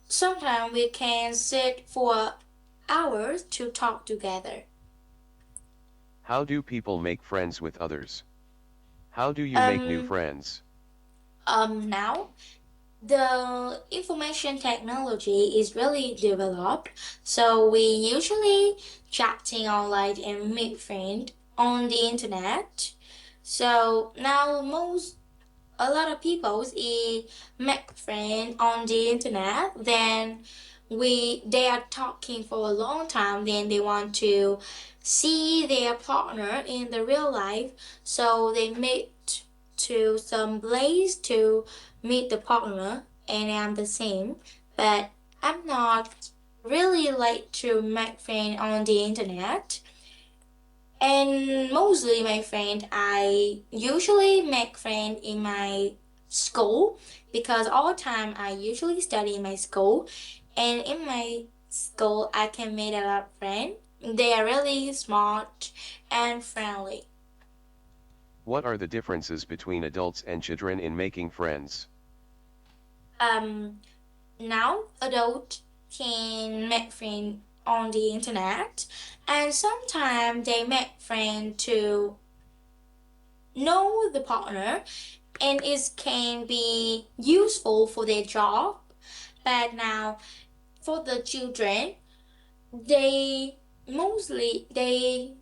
sometimes we can sit for hours to talk together. How do people make friends with others? How do you make new friends? Now the information technology is really developed, so we usually chatting online and meet friends on the internet. So now a lot of people make friends on the internet, then they are talking for a long time, then they want to see their partner in the real life, so they meet to some place to meet the partner, and I'm the same, but I'm not really like to make friends on the internet. And mostly my friend, I usually make friends in my school because all the time I usually study in my school, and in my school I can meet a lot of friends. They are really smart and friendly. What are the differences between adults and children in making friends? Um, Now adults can make friends on the internet, and sometimes they make friends to know the partner, and it can be useful for their job. But now for the children, they they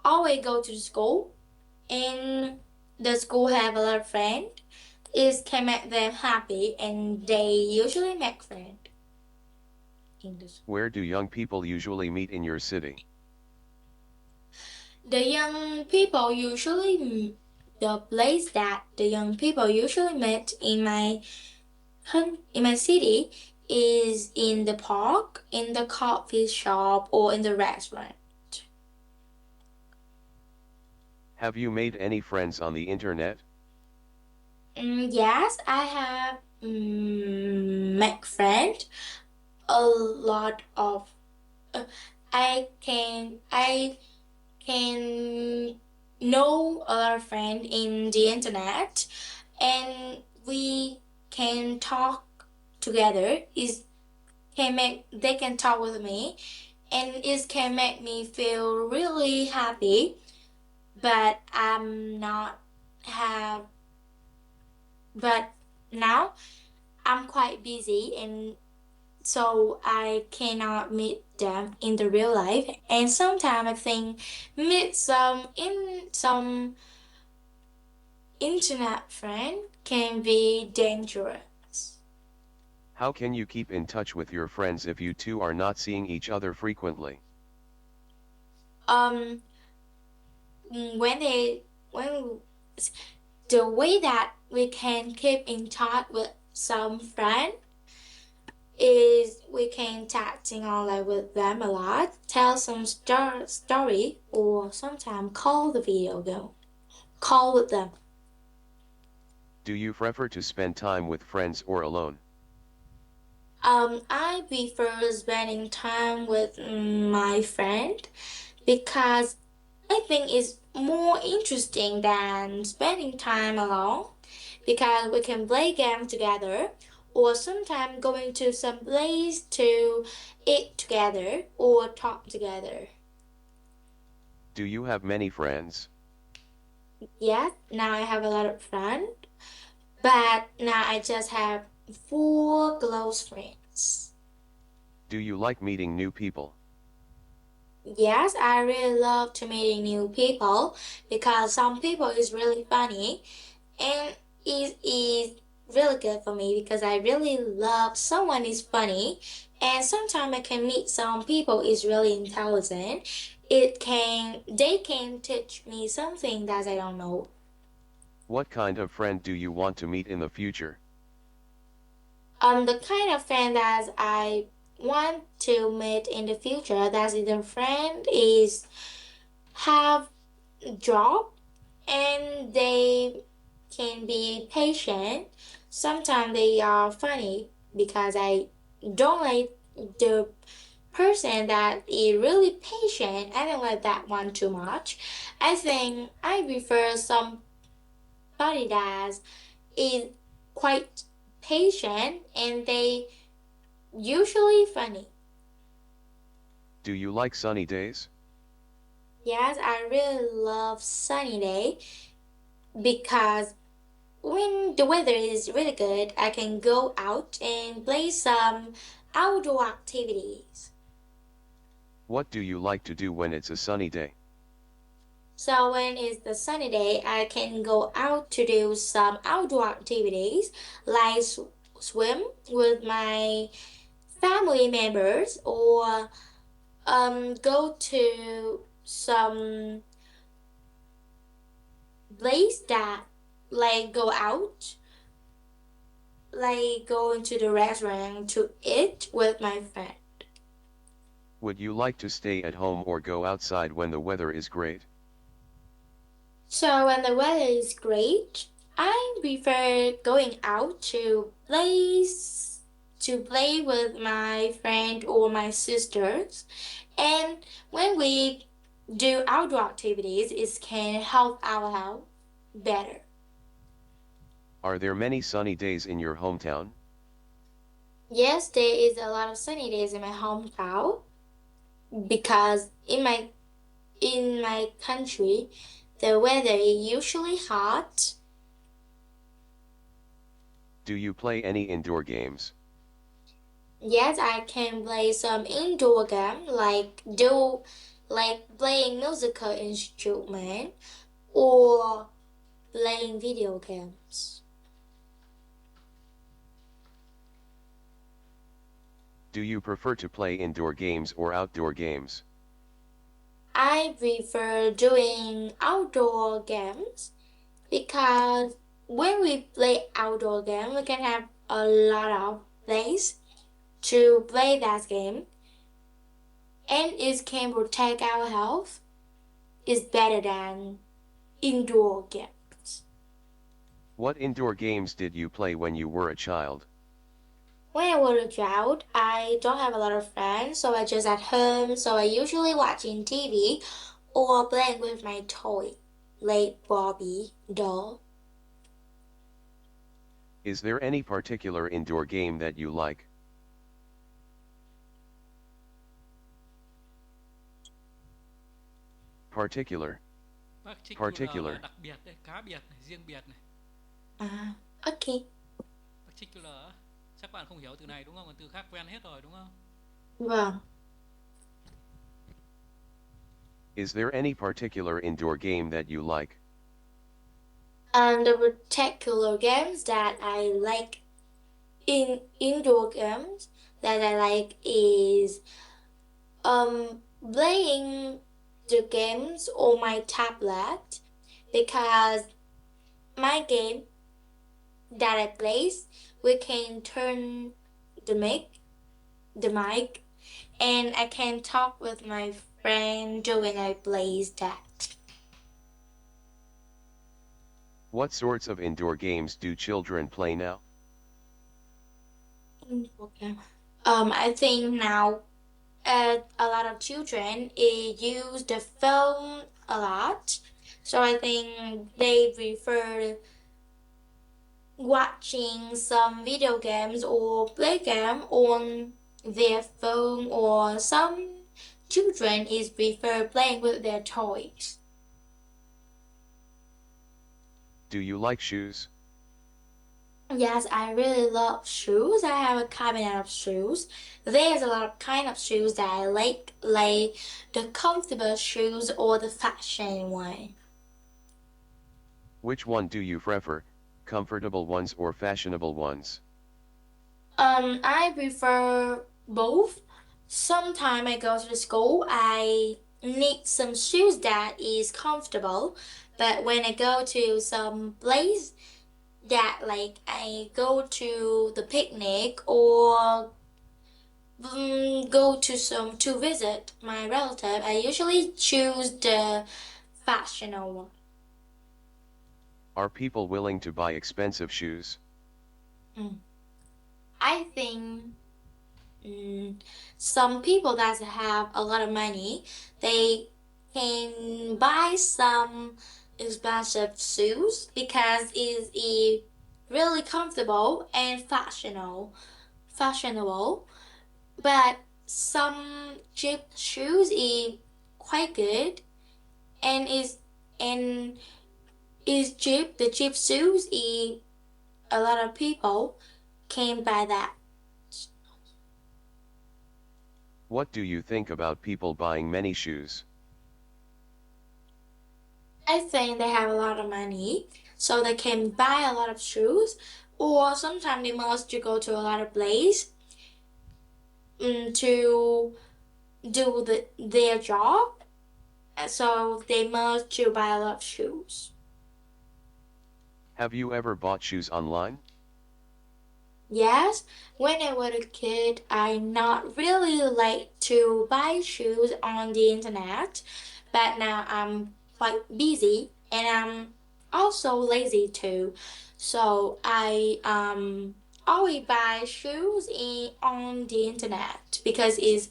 always go to school, and the school have a lot of friends. It can make them happy, and they usually make friends in the school. Where do young people usually meet in your city? The young people usually the place that the young people usually meet in my city is in the park, in the coffee shop, or in the restaurant. Have you made any friends on the internet? Yes, I have make friend a lot of. Uh, I can know a lot of friend in the internet, and we can talk together. Is can make they can talk with me, and it can make me feel really happy. But I'm not have. But now I'm quite busy, and so I cannot meet them in the real life. And sometimes I think meet some internet friend can be dangerous. How can you keep in touch with your friends if you two are not seeing each other frequently? Um, when the way that we can keep in touch with some friend is we can chatting online with them a lot, tell some story, or sometimes call the video game, call with them. Do you prefer to spend time with friends or alone? I prefer spending time with my friend because I think it's more interesting than spending time alone because we can play game together or sometimes going to some place to eat together or talk together. Do you have many friends? Yes, now I have a lot of friends, but now I just have four close friends. Do you like meeting new people? Yes, I really love to meeting new people because some people is really funny, and it is really good for me because I really love someone is funny, and sometimes I can meet some people is really intelligent. They can teach me something that I don't know. What kind of friend do you want to meet in the future? The kind of friend that I want to meet in the future that is a friend is have job, and they can be patient. Sometimes they are funny because I don't like the person that is really patient. I don't like that one too much. I think I prefer somebody that is quite patient, and they usually funny. Do you like sunny days? Yes, I really love sunny day because when the weather is really good, I can go out and play some outdoor activities. What do you like to do when it's a sunny day? So when it's the sunny day, I can go out to do some outdoor activities like swim with my family members, or go to some place that like go out, like go into the restaurant to eat with my friend. Would you like to stay at home or go outside when the weather is great? So when the weather is great, I prefer going out to play with my friend or my sisters. And when we do outdoor activities, it can help our health better. Are there many sunny days in your hometown? Yes, there is a lot of sunny days in my hometown because in my country the weather is usually hot. Do you play any indoor games? Yes, I can play some indoor game like playing musical instrument or playing video games. Do you prefer to play indoor games or outdoor games? I prefer doing outdoor games because when we play outdoor game, we can have a lot of place to play that game, and it can protect our health. Is better than indoor games. What indoor games did you play when you were a child? When I was a child, I don't have a lot of friends, so I just at home. So I usually watching TV or playing with my toy, like Barbie doll. Is there any particular indoor game that you like? Particular. Particular là Particular. đặc biệt đấy, cá biệt này, riêng biệt này. Ah, okay. Particular á, chắc bạn không hiểu từ này đúng không? Còn từ khác quen hết rồi đúng không? Vâng. Is there any particular indoor game that you like? And the particular games that I like in indoor games that I like is playing the games on my tablet because my game that I plays we can turn the mic and I can talk with my friend when I plays that. What sorts of indoor games do children play now? Okay. I think now a lot of children use the phone a lot, so I think they prefer watching some video games or play game on their phone, or some children is prefer playing with their toys. Do you like shoes? Yes, I really love shoes. I have a cabinet of shoes. There's a lot of kind of shoes that I like the comfortable shoes or the fashion one. Which one do you prefer, comfortable ones or fashionable ones? I prefer both. Sometime I go to the school, I need some shoes that is comfortable, but when I go to some place that like I go to the picnic or go to some to visit my relative, I usually choose the fashionable one. Are people willing to buy expensive shoes? Mm. I think some people that have a lot of money, they can buy some expensive shoes because it is really comfortable and fashionable. But some cheap shoes is quite good and and is cheap. The cheap shoes is a lot of people can buy that. What do you think about people buying many shoes? I think they have a lot of money, so they can buy a lot of shoes, or sometimes they must to go to a lot of place to do their job, so they must to buy a lot of shoes. Have you ever bought shoes online? Yes, when I was a kid, I not really like to buy shoes on the internet, but now I'm quite busy and also lazy too. So I always buy shoes on the internet because it's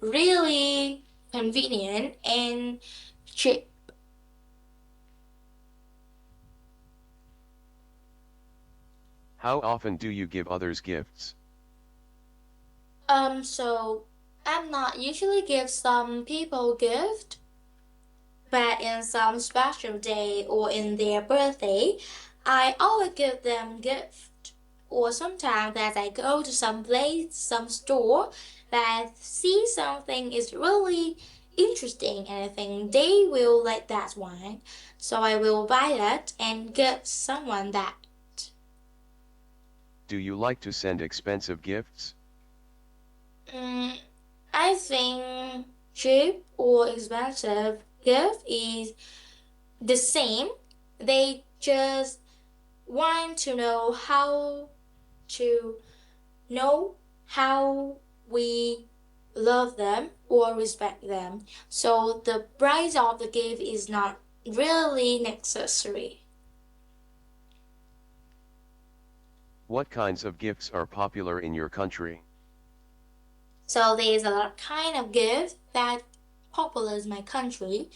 really convenient and cheap. How often do you give others gifts? So I'm not usually give some people gift, but in some special day or in their birthday, I always give them gift. Or sometimes that I go to some place, some store that see something is really interesting and I think they will like that one. So I will buy it and give someone that. Do you like to send expensive gifts? Mm, I think cheap or expensive gift is the same. They just want to know how we love them or respect them. So the price of the gift is not really necessary. What kinds of gifts are popular in your country? So there's a lot of kind of gift that popular in my country,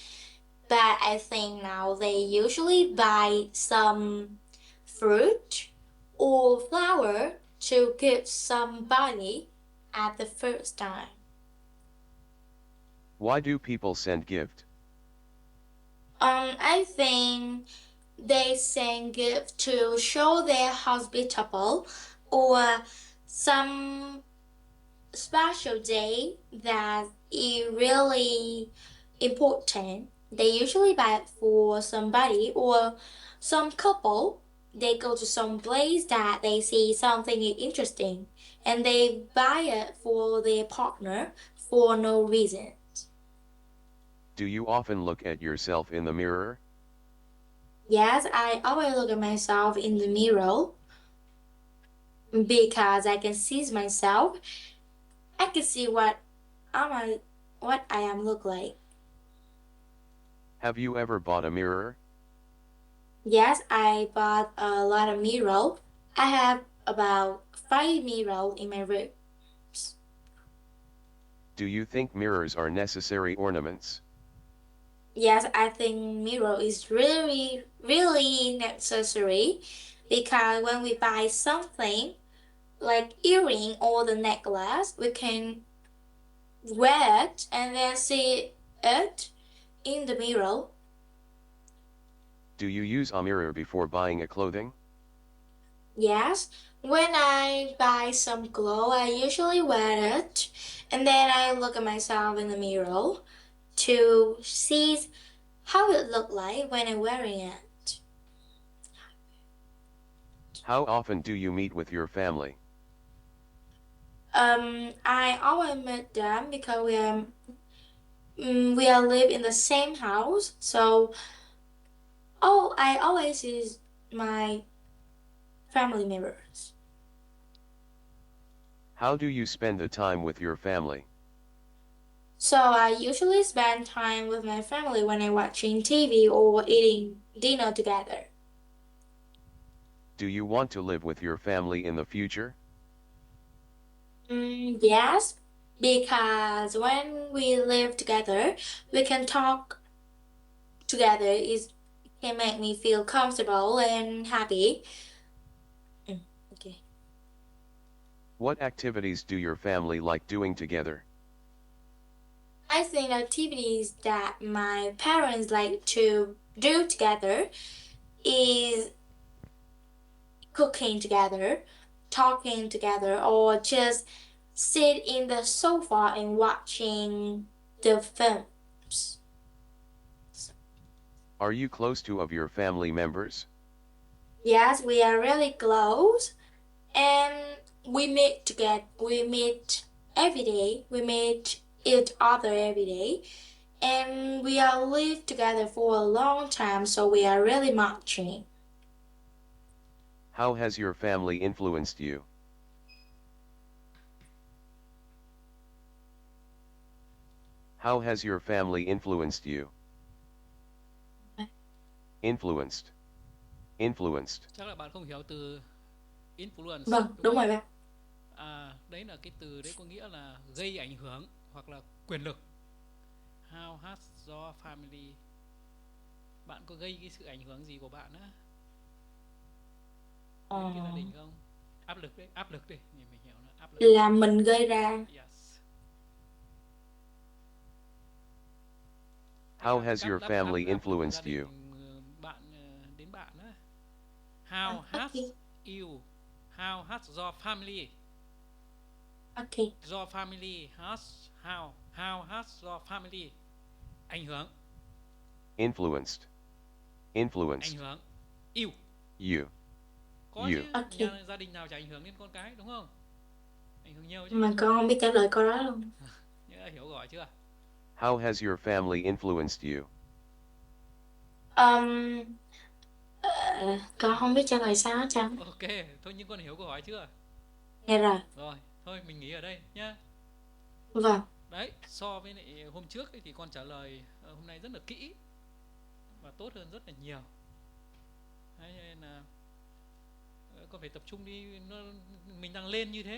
but I think now they usually buy some fruit or flower to give somebody at the first time. Why do people send gift? I think they send gift to show they're hospitable or some special day that is really important. They usually buy it for somebody or some couple. They go to some place that they see something interesting and they buy it for their partner for no reason. Do you often look at yourself in the mirror? Yes, I always look at myself in the mirror because I can see myself. I can see what I am look like. Have you ever bought a mirror? Yes, I bought a lot of mirror. I have about 5 mirror in my room. Do you think mirrors are necessary ornaments? Yes, I think mirror is really, really necessary because when we buy something like earring or the necklace, we can wear it and then see it in the mirror. Do you use a mirror before buying a clothing? Yes, when I buy some clothes, I usually wear it and then I look at myself in the mirror to see how it look like when I'm wearing it. How often do you meet with your family? I always meet them because we are live in the same house. So, oh, I always use my family members. How do you spend the time with your family? So I usually spend time with my family when I'm watching TV or eating dinner together. Do you want to live with your family in the future? Yes, because when we live together, we can talk together. It can make me feel comfortable and happy. Okay. What activities do your family like doing together? I think activities that my parents like to do together is cooking together, talking together, or just sit in the sofa and watching the films. Are you close to of your family members? Yes, we are really close and we meet together. We meet every day. We meet each other every day. And we are live together for a long time, so we are really matching. How has your family influenced you? How has your family influenced you? Influenced. Influenced. Chắc là bạn không hiểu từ influence. Vâng, đúng không? rồi bác. Đấy là cái từ đấy có nghĩa là gây ảnh hưởng hoặc là quyền lực. How has your family, bạn có gây cái sự ảnh hưởng gì của bạn á đến cái gia đình không? Áp lực đấy, mình hiểu là áp lực. Là mình gây ra. Yes. How has your family influenced you? Bạn đến bạn á. How has how has your family? Okay. Your family has how has your family ảnh hưởng? Influenced. Influenced. Ảnh hưởng. You. You. Có You. chứ, gia đình nào chả ảnh hưởng đến con cái đúng không? Ảnh hưởng nhiều chứ. Mà con không biết trả lời câu đó luôn. Nhớ hiểu gọi chưa? How has your family influenced you? Con không biết trả lời sao hết trơn. Ok, thôi nhưng con hiểu câu hỏi chưa? Nghe rồi. Rồi, thôi mình nghỉ ở đây nhá. Vâng. Đấy, so với lại hôm trước ấy, thì con trả lời hôm nay rất là kỹ và tốt hơn rất là nhiều. Đấy, nên là con phải tập trung đi, mình đang lên như thế